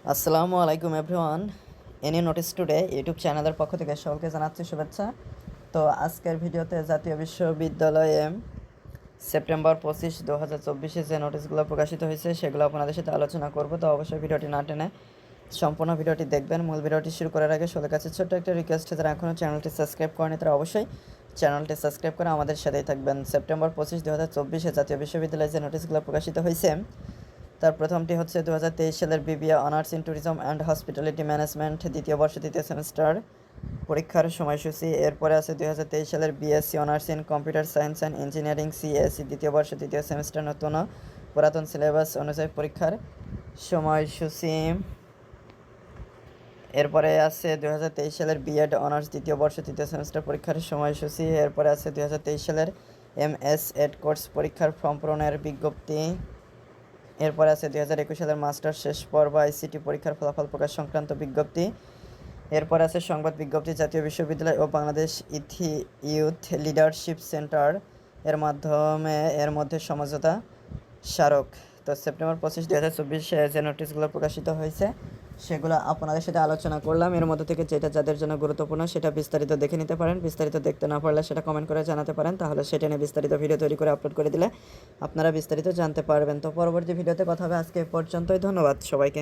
আসসালামু আলাইকুম everyone. Any notice today YouTube চ্যানেলের পক্ষ থেকে সকলকে জানাচ্ছি শুভেচ্ছা। তো আজকের ভিডিওতে জাতীয় বিশ্ববিদ্যালয়ে সেপ্টেম্বর 25, 2024 যে নোটিশগুলো প্রকাশিত হয়েছে সেগুলো আপনাদের সাথে আলোচনা করব। তো অবশ্যই ভিডিওটি না টেনে সম্পূর্ণ ভিডিওটি দেখবেন। মূল ভিডিওটি শুরু করার আগে সবার কাছে ছোট্ট একটা রিকোয়েস্ট, যারা এখনও চ্যানেলটি সাবস্ক্রাইব করেনি তারা অবশ্যই চ্যানেলটি সাবস্ক্রাইব করে আমাদের সাথেই থাকবেন। সেপ্টেম্বর 25, 2024 জাতীয় বিশ্ববিদ্যালয়ে যে নোটিশগুলো প্রকাশিত হয়েছে তার প্রথমটি হচ্ছে 2023 সালের BBA honours in tourism and hospitality management দ্বিতীয় বর্ষ দ্বিতীয় সেমিস্টার পরীক্ষার সময়সূচি। এরপরে আছে 2023 সালের BSc honours in computer science and engineering CSC দ্বিতীয় বর্ষ দ্বিতীয় সেমিস্টার নতুন পুরাতন সিলেবাস অনুযায়ী পরীক্ষার সময়সূচি। এরপরে আছে 2023 সালের বিএড অনার্স দ্বিতীয় বর্ষ তৃতীয় সেমিস্টার পরীক্ষার সময়সূচি। এরপরে আছে 2023 সালের এমএস এড কোর্স পরীক্ষার ফর্ম পূরণের বিজ্ঞপ্তি। এরপরে আছে 2021 সালের মাস্টার শেষ পর্ব আইসিটি পরীক্ষার ফলাফল প্রকাশ সংক্রান্ত বিজ্ঞপ্তি। এরপর আছে সংবাদ বিজ্ঞপ্তি জাতীয় বিশ্ববিদ্যালয় ও বাংলাদেশ ইউথ লিডারশিপ সেন্টার এর মধ্যে সমঝোতা স্মারক। তো সেপ্টেম্বর 25, 2024 যে নোটিশগুলো প্রকাশিত হয়েছে সেগুলো আপনাদের সাথে আলোচনা করলাম। এর মধ্যে থেকে যেটা যাদের জন্য গুরুত্বপূর্ণ সেটা বিস্তারিত দেখে নিতে পারেন। বিস্তারিত দেখতে না পারলে সেটা কমেন্ট করে জানাতে পারেন, তাহলে সেটা নিয়ে বিস্তারিত ভিডিও তৈরি করে আপলোড করে দিলে আপনারা বিস্তারিত জানতে পারবেন। তো পরবর্তী ভিডিওতে কথা হবে। আজকে এ পর্যন্তই। ধন্যবাদ সবাইকে।